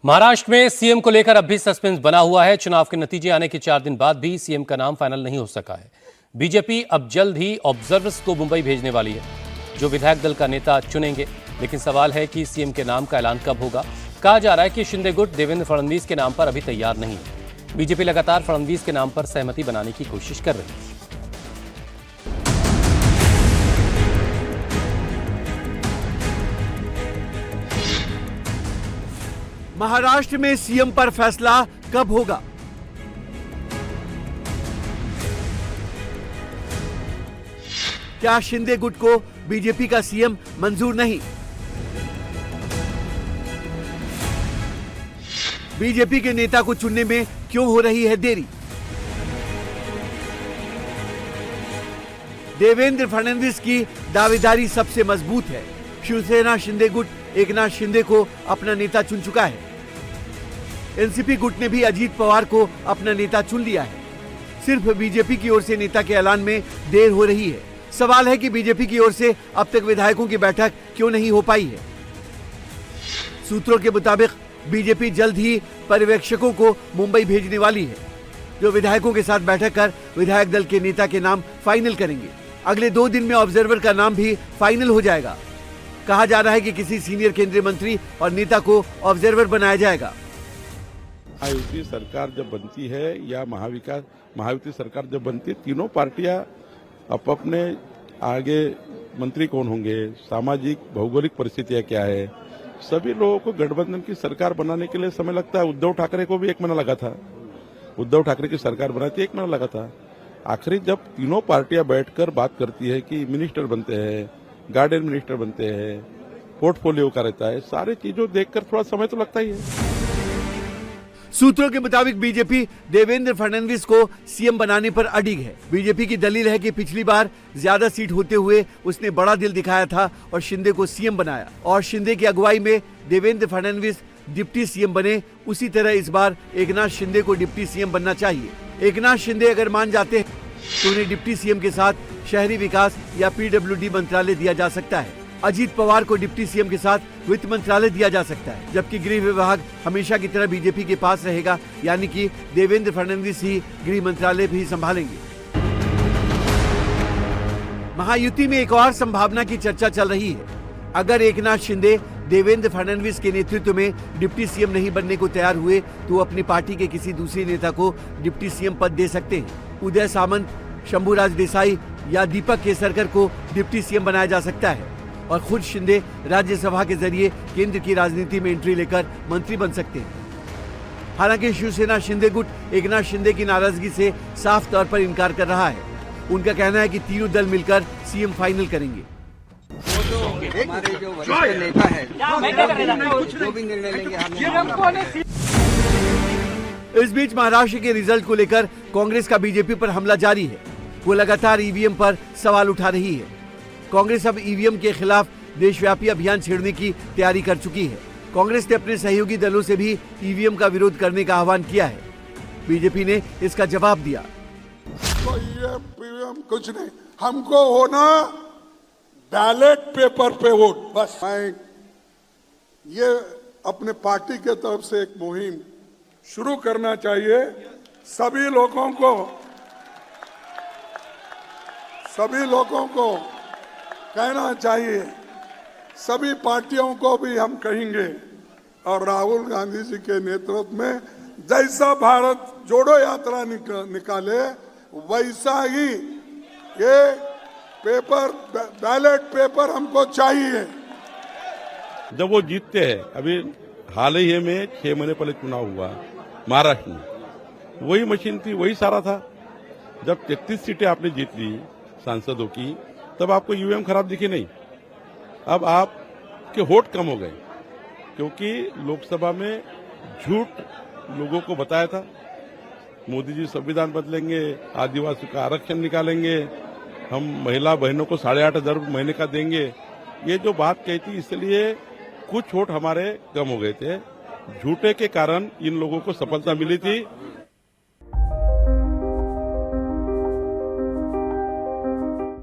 महाराष्ट्र में सीएम को लेकर अब भी सस्पेंस बना हुआ है। चुनाव के नतीजे आने के 4 दिन बाद भी सीएम का नाम फाइनल नहीं हो सका है। बीजेपी अब जल्द ही ऑब्जर्वर्स को मुंबई भेजने वाली है, जो विधायक दल का नेता चुनेंगे। लेकिन सवाल है कि सीएम के नाम का ऐलान कब होगा। कहा जा रहा है कि शिंदे गुट देवेंद्र फडणवीस के नाम पर अभी तैयार नहीं है। बीजेपी लगातार फडणवीस के नाम पर सहमति बनाने की कोशिश कर रही है। महाराष्ट्र में सीएम पर फैसला कब होगा? क्या शिंदे गुट को बीजेपी का सीएम मंजूर नहीं? बीजेपी के नेता को चुनने में क्यों हो रही है देरी? देवेंद्र फडणवीस की दावेदारी सबसे मजबूत है। शिवसेना शिंदे गुट एकनाथ शिंदे को अपना नेता चुन चुका है। एनसीपी गुट ने भी अजीत पवार को अपना नेता चुन लिया है। सिर्फ बीजेपी की ओर से नेता के ऐलान में देर हो रही है। सवाल है कि बीजेपी की ओर से अब तक विधायकों की बैठक क्यों नहीं हो पाई है। सूत्रों के मुताबिक बीजेपी जल्द ही पर्यवेक्षकों को मुंबई भेजने वाली है, जो विधायकों के साथ बैठक कर विधायक दल के नेता के नाम फाइनल करेंगे। अगले 2 दिन में ऑब्जर्वर का नाम भी फाइनल हो जाएगा। कहा जा रहा है कि किसी सीनियर केंद्रीय मंत्री और नेता को ऑब्जर्वर बनाया जाएगा। महायुति सरकार जब बनती है या महायुति सरकार जब बनती है, तीनों पार्टियां अपने आगे मंत्री कौन होंगे, सामाजिक भौगोलिक परिस्थितियां क्या है, सभी लोगों को गठबंधन की सरकार बनाने के लिए समय लगता है। उद्धव ठाकरे को भी 1 महीना लगा था। उद्धव ठाकरे की सरकार बनाती 1 महीना लगा था। आखिरी जब तीनों पार्टियां बैठकर बात करती है कि मिनिस्टर बनते हैं, गार्डियन मिनिस्टर बनते हैं, पोर्टफोलियो का रहता है, सारी चीजों देखकर थोड़ा समय तो लगता ही है। सूत्रों के मुताबिक बीजेपी देवेंद्र फडणवीस को सीएम बनाने पर अडिग है। बीजेपी की दलील है कि पिछली बार ज्यादा सीट होते हुए उसने बड़ा दिल दिखाया था और शिंदे को सीएम बनाया, और शिंदे की अगुवाई में देवेंद्र फडणवीस डिप्टी सीएम बने। उसी तरह इस बार एकनाथ शिंदे को डिप्टी सीएम बनना चाहिए। एकनाथ शिंदे अगर मान जाते हैं तो उन्हें डिप्टी सीएम के साथ शहरी विकास या पीडब्ल्यूडी मंत्रालय दिया जा सकता है। अजीत पवार को डिप्टी सीएम के साथ वित्त मंत्रालय दिया जा सकता है, जबकि गृह विभाग हमेशा की तरह बीजेपी के पास रहेगा, यानी कि देवेंद्र फडणवीस ही गृह मंत्रालय भी संभालेंगे। महायुति में एक और संभावना की चर्चा चल रही है। अगर एकनाथ शिंदे देवेंद्र फडणवीस के नेतृत्व में डिप्टी सीएम नहीं बनने को तैयार हुए तो वो अपनी पार्टी के किसी दूसरे नेता को डिप्टी सीएम पद दे सकते हैं। उदय सामंत, शंभूराज देसाई या दीपक केसरकर को डिप्टी सीएम बनाया जा सकता है, और खुद शिंदे राज्यसभा के जरिए केंद्र की राजनीति में एंट्री लेकर मंत्री बन सकते हैं। हालांकि शिवसेना शिंदे गुट एकनाथ शिंदे की नाराजगी से साफ तौर पर इनकार कर रहा है। उनका कहना है कि तीनों दल मिलकर सीएम फाइनल करेंगे। हमारे जो वरिष्ठ नेता है जो भी निर्णय लेंगे। इस बीच महाराष्ट्र के रिजल्ट को लेकर कांग्रेस का बीजेपी पर हमला जारी है। वो लगातार ईवीएम पर सवाल उठा रही है। कांग्रेस अब ईवीएम के खिलाफ देशव्यापी अभियान छेड़ने की तैयारी कर चुकी है। कांग्रेस ने अपने सहयोगी दलों से भी ईवीएम का विरोध करने का आह्वान किया है। बीजेपी ने इसका जवाब दिया। तो ईवीएम कुछ नहीं, हमको होना बैलेट पेपर पे वोट बस। मैं ये अपने पार्टी के तरफ से एक मुहिम शुरू करना चाहिए। सभी लोगों को कहना चाहिए, सभी पार्टियों को भी हम कहेंगे, और राहुल गांधी जी के नेतृत्व में जैसा भारत जोड़ो यात्रा निकाले वैसा ही ये बैलेट पेपर हमको चाहिए। जब वो जीतते हैं, अभी हाल ही में 6 महीने पहले चुनाव हुआ महाराष्ट्र में, वही मशीन थी, वही सारा था। जब 33 सीटें आपने जीत ली सांसदों की, तब आपको ईवीएम खराब दिखी नहीं। अब आपके वोट कम हो गए, क्योंकि लोकसभा में झूठ लोगों को बताया था। मोदी जी संविधान बदलेंगे, आदिवासी का आरक्षण निकालेंगे, हम महिला बहनों को 8,500 महीने का देंगे, ये जो बात कही थी, इसलिए कुछ वोट हमारे कम हो गए थे। झूठे के कारण इन लोगों को सफलता मिली थी,